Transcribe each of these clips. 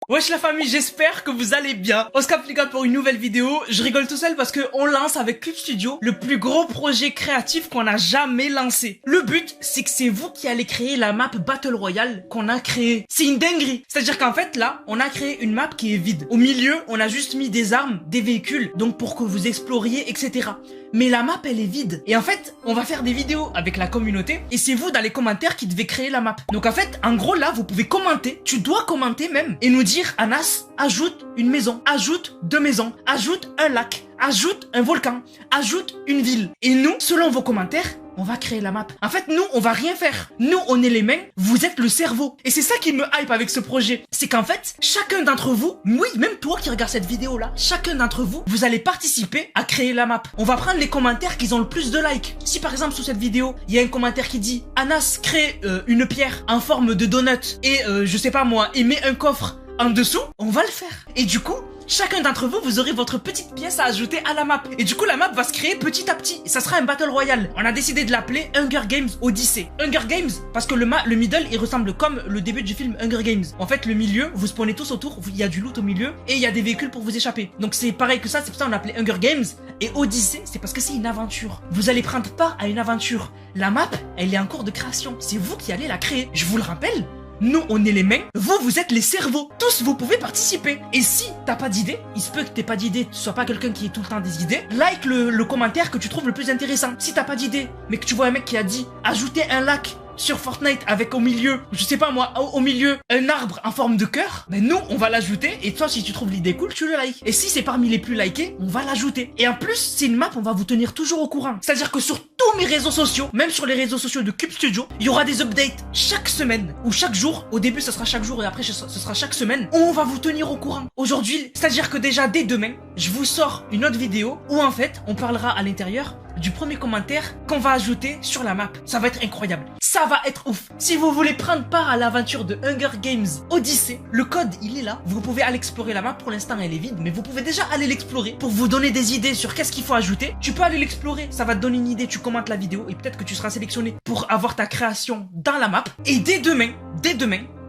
Wesh la famille, j'espère que vous allez bien. On se capte les gars pour une nouvelle vidéo. Je rigole tout seul parce que on lance avec Cube Studio le plus gros projet créatif qu'on a jamais lancé. Le but, c'est que c'est vous qui allez créer la map Battle Royale qu'on a créée. C'est une dinguerie. C'est-à-dire qu'en fait là, on a créé une map qui est vide. Au milieu, on a juste mis des armes, des véhicules, donc pour que vous exploriez, etc. Mais la map elle est vide. Et en fait, on va faire des vidéos avec la communauté et c'est vous dans les commentaires qui devez créer la map. Donc en fait, en gros là, vous pouvez commenter, tu dois commenter même et nous dire Anas, ajoute une maison, ajoute deux maisons, ajoute un lac, ajoute un volcan, ajoute une ville. Et nous, selon vos commentaires, on va créer la map. En fait, nous, on va rien faire. Nous, on est les mains, vous êtes le cerveau. Et c'est ça qui me hype avec ce projet. C'est qu'en fait, chacun d'entre vous, oui, même toi qui regardes cette vidéo-là, chacun d'entre vous, vous allez participer à créer la map. On va prendre les commentaires qui ont le plus de likes. Si par exemple, sous cette vidéo, il y a un commentaire qui dit Anas crée une pierre en forme de donut et, je sais pas moi, et met un coffre en dessous, on va le faire. Et du coup, chacun d'entre vous, vous aurez votre petite pièce à ajouter à la map. Et du coup, la map va se créer petit à petit. Et ça sera un Battle Royale. On a décidé de l'appeler Hunger Games Odyssey. Hunger Games, parce que le middle, il ressemble comme le début du film Hunger Games. En fait, le milieu, vous spawnez tous autour, il y a du loot au milieu, et il y a des véhicules pour vous échapper. Donc c'est pareil que ça, c'est pour ça qu'on l'appelait Hunger Games. Et Odyssey, c'est parce que c'est une aventure. Vous allez prendre part à une aventure. La map, elle est en cours de création. C'est vous qui allez la créer. Je vous le rappelle. Nous, on est les mains, vous êtes les cerveaux. Tous, vous pouvez participer. Et si t'as pas d'idée, il se peut que t'aies pas d'idée, tu sois pas quelqu'un qui ait tout le temps des idées, like le commentaire que tu trouves le plus intéressant. Si t'as pas d'idée, mais que tu vois un mec qui a dit « Ajoutez un lac », sur Fortnite avec au milieu, je sais pas moi, au milieu, un arbre en forme de cœur, ben nous, on va l'ajouter et toi, si tu trouves l'idée cool, tu le likes. Et si c'est parmi les plus likés, on va l'ajouter. Et en plus, c'est une map, on va vous tenir toujours au courant. C'est-à-dire que sur tous mes réseaux sociaux, même sur les réseaux sociaux de Cube Studio, il y aura des updates chaque semaine ou chaque jour. Au début, ce sera chaque jour et après, ce sera chaque semaine. On va vous tenir au courant. Aujourd'hui, c'est-à-dire que déjà, dès demain, je vous sors une autre vidéo où en fait, on parlera à l'intérieur du premier commentaire qu'on va ajouter sur la map. Ça va être incroyable. Ça va être ouf. Si vous voulez prendre part à l'aventure de Hunger Games Odyssey, le code il est là. Vous pouvez aller explorer la map. Pour l'instant elle est vide, mais vous pouvez déjà aller l'explorer pour vous donner des idées sur qu'est-ce qu'il faut ajouter. Tu peux aller l'explorer. Ça va te donner une idée. Tu commentes la vidéo et peut-être que tu seras sélectionné pour avoir ta création dans la map. Et dès demain,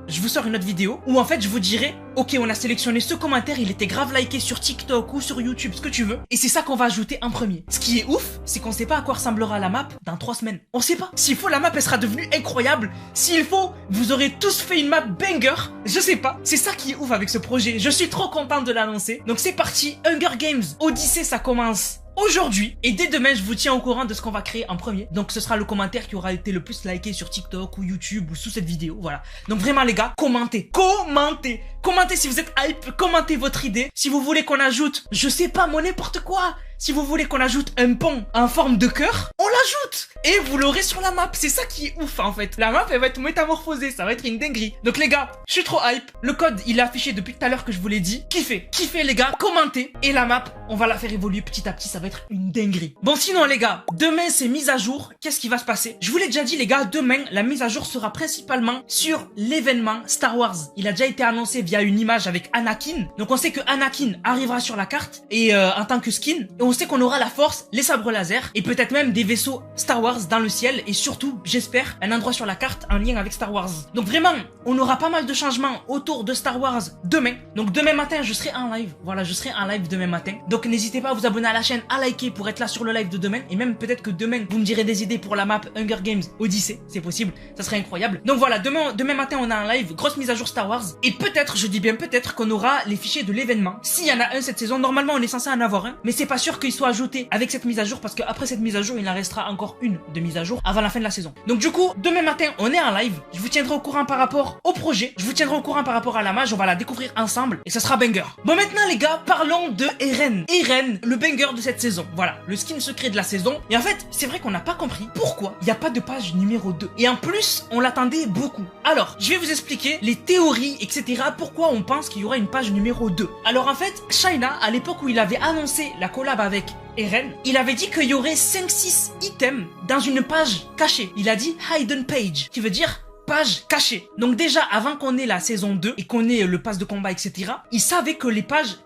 je vous sors une autre vidéo où en fait je vous dirai ok, on a sélectionné ce commentaire, il était grave liké sur TikTok ou sur YouTube, ce que tu veux. Et c'est ça qu'on va ajouter en premier. Ce qui est ouf, c'est qu'on sait pas à quoi ressemblera la map dans 3 semaines. On sait pas. S'il faut, la map, elle sera devenue incroyable. S'il faut, vous aurez tous fait une map banger. Je sais pas. C'est ça qui est ouf avec ce projet. Je suis trop content de l'annoncer. Donc c'est parti. Hunger Games Odyssey, ça commence aujourd'hui. Et dès demain, je vous tiens au courant de ce qu'on va créer en premier. Donc ce sera le commentaire qui aura été le plus liké sur TikTok ou YouTube ou sous cette vidéo. Voilà. Donc vraiment les gars, commentez. Commentez si vous êtes hype. Commentez votre idée. Si vous voulez qu'on ajoute, je sais pas, moi n'importe quoi. Si vous voulez qu'on ajoute un pont en forme de cœur, on l'ajoute. Et vous l'aurez sur la map. C'est ça qui est ouf en fait. La map, elle va être métamorphosée. Ça va être une dinguerie. Donc les gars, je suis trop hype. Le code, il est affiché depuis tout à l'heure que je vous l'ai dit. Kiffez les gars. Commentez. Et la map, on va la faire évoluer petit à petit. Ça va être une dinguerie. Bon sinon les gars, demain c'est mise à jour. Qu'est-ce qui va se passer? Je vous l'ai déjà dit les gars, demain la mise à jour sera principalement sur l'événement Star Wars. Il a déjà été annoncé via une image avec Anakin. Donc on sait que Anakin arrivera sur la carte et en tant que skin. Et on sait qu'on aura la force, les sabres laser et peut-être même des vaisseaux Star Wars dans le ciel et surtout, j'espère, un endroit sur la carte en lien avec Star Wars. Donc vraiment, on aura pas mal de changements autour de Star Wars demain. Donc demain matin, je serai en live. Voilà, je serai en live demain matin. Donc n'hésitez pas à vous abonner à la chaîne, à liker pour être là sur le live de demain et même peut-être que demain, vous me direz des idées pour la map Hunger Games Odyssey, c'est possible, ça serait incroyable. Donc voilà, demain matin, on a un live, grosse mise à jour Star Wars et peut-être, je dis bien peut-être qu'on aura les fichiers de l'événement. S'il y en a un cette saison, normalement on est censé en avoir un, mais c'est pas sûr qu'il soit ajouté avec cette mise à jour parce qu'après cette mise à jour, il en restera encore une de mise à jour avant la fin de la saison. Donc du coup, demain matin, on est en live. Je vous tiendrai au courant par rapport au projet. Je vous tiendrai au courant par rapport à la mage. On va la découvrir ensemble et ça sera banger. Bon maintenant les gars, parlons de Eren. Eren, le banger de cette saison. Voilà, le skin secret de la saison. Et en fait, c'est vrai qu'on n'a pas compris pourquoi il n'y a pas de page numéro 2. Et en plus, on l'attendait beaucoup. Alors, je vais vous expliquer les théories, etc. Pourquoi on pense qu'il y aura une page numéro 2. Alors en fait, China, à l'époque où il avait annoncé la collab avec Eren, il avait dit qu'il y aurait 5-6 items dans une page cachée. Il a dit hidden page, qui veut dire page cachée. Donc déjà, avant qu'on ait la saison 2 et qu'on ait le pass de combat, etc., il savait que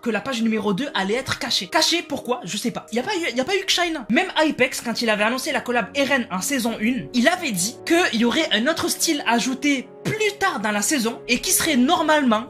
la page numéro 2 allait être cachée. Cachée, pourquoi? Je sais pas. Il y a pas eu que China. Même Hypex, quand il avait annoncé la collab Eren en saison 1, il avait dit qu'il y aurait un autre style ajouté plus tard dans la saison et qui serait normalement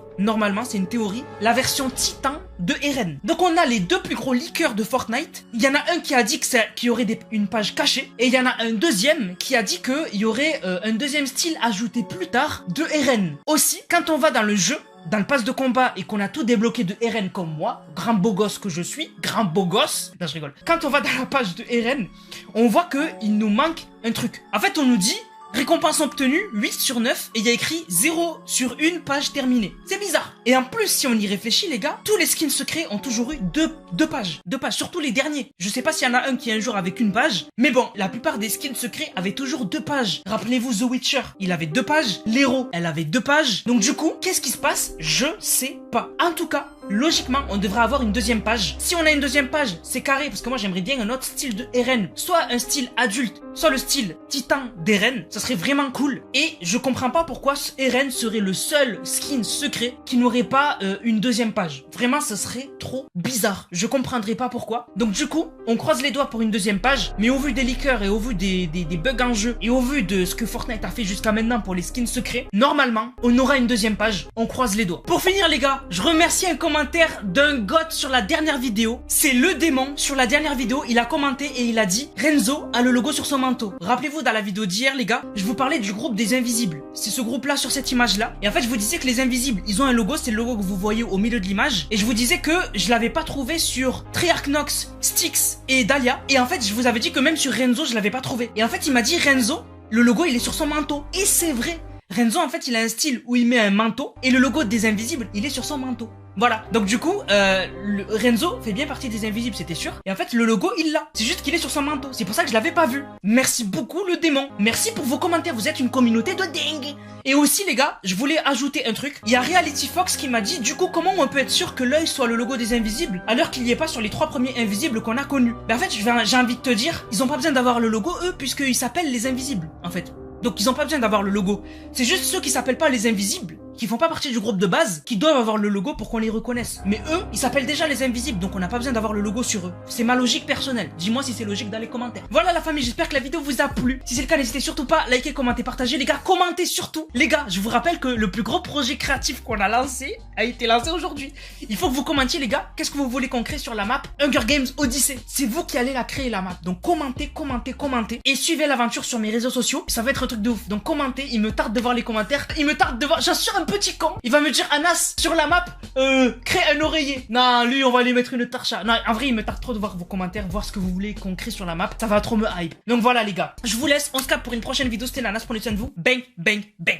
c'est une théorie, la version Titan de Eren. Donc on a les deux plus gros leakers de Fortnite. Il y en a un qui a dit qu'il y aurait une page cachée et il y en a un deuxième qui a dit qu'il y aurait un deuxième style ajouté plus tard de Eren. Aussi, quand on va dans le jeu, dans le pass de combat et qu'on a tout débloqué de Eren comme moi, grand beau gosse que je suis, grand beau gosse, non je rigole. Quand on va dans la page de Eren, on voit qu'il nous manque un truc. En fait on nous dit récompense obtenue 8 sur 9 et il y a écrit 0 sur 1 page terminée. C'est bizarre. Et en plus, si on y réfléchit les gars, tous les skins secrets ont toujours eu deux pages. Deux pages, surtout les derniers. Je sais pas s'il y en a un qui est un jour avec une page, mais bon, la plupart des skins secrets avaient toujours 2 pages. Rappelez-vous The Witcher, il avait 2 pages. L'héros, elle avait 2 pages. Donc du coup, qu'est-ce qui se passe? Je sais pas. En tout cas, logiquement, on devrait avoir une deuxième page. Si on a une deuxième page, c'est carré, parce que moi j'aimerais bien un autre style de Eren. Soit un style adulte, soit le style Titan d'Eren. Ça serait vraiment cool. Et je comprends pas pourquoi Eren serait le seul skin secret qui n'aurait pas une deuxième page. Vraiment, ce serait trop bizarre. Je comprendrais pas pourquoi. Donc du coup, on croise les doigts pour une deuxième page. Mais au vu des leakers et au vu des bugs en jeu et au vu de ce que Fortnite a fait jusqu'à maintenant pour les skins secrets, normalement, on aura une deuxième page. On croise les doigts. Pour finir les gars, je remercie un commentaire d'un goth sur la dernière vidéo. C'est le démon sur la dernière vidéo. Il a commenté et il a dit Renzo a le logo sur son manteau. Rappelez-vous dans la vidéo d'hier les gars, je vous parlais du groupe des Invisibles. C'est ce groupe là sur cette image là. Et en fait je vous disais que les Invisibles ils ont un logo, c'est le logo que vous voyez au milieu de l'image. Et je vous disais que je l'avais pas trouvé sur Treyarch Nox, Styx et Dahlia. Et en fait je vous avais dit que même sur Renzo je l'avais pas trouvé. Et en fait il m'a dit Renzo, le logo il est sur son manteau. Et c'est vrai. Renzo en fait il a un style où il met un manteau et le logo des Invisibles il est sur son manteau. Voilà, donc du coup, Renzo fait bien partie des Invisibles, c'était sûr. Et en fait, le logo, il l'a. C'est juste qu'il est sur son manteau. C'est pour ça que je l'avais pas vu. Merci beaucoup, le démon. Merci pour vos commentaires. Vous êtes une communauté de dingue. Et aussi, les gars, je voulais ajouter un truc. Il y a Reality Fox qui m'a dit, du coup, comment on peut être sûr que l'œil soit le logo des Invisibles alors qu'il n'y est pas sur les 3 premiers Invisibles qu'on a connus? Ben en fait, j'ai envie de te dire, ils ont pas besoin d'avoir le logo, eux, puisqu'ils s'appellent les Invisibles, en fait. Donc ils ont pas besoin d'avoir le logo. C'est juste ceux qui s'appellent pas les Invisibles, qui font pas partie du groupe de base, qui doivent avoir le logo pour qu'on les reconnaisse. Mais eux, ils s'appellent déjà les Invisibles, donc on n'a pas besoin d'avoir le logo sur eux. C'est ma logique personnelle. Dis-moi si c'est logique dans les commentaires. Voilà la famille, j'espère que la vidéo vous a plu. Si c'est le cas, n'hésitez surtout pas à liker, commenter, partager. Les gars, commentez surtout. Les gars, je vous rappelle que le plus gros projet créatif qu'on a lancé a été lancé aujourd'hui. Il faut que vous commentiez les gars, qu'est-ce que vous voulez qu'on crée sur la map Hunger Games Odyssey. C'est vous qui allez la créer la map. Donc commentez, commentez, commentez. Et suivez l'aventure sur mes réseaux sociaux. Ça va être un truc de ouf. Donc commentez, il me tarde de voir les commentaires. Il me tarde de voir, j'assure un petit con. Il va me dire Anas sur la map crée un oreiller. Non lui on va lui mettre une tarcha. Non en vrai il me tarde trop de voir vos commentaires, voir ce que vous voulez qu'on crée sur la map. Ça va trop me hype. Donc voilà les gars, je vous laisse, on se capte pour une prochaine vidéo. C'était Nanas, prenez soin de vous. Bang bang bang.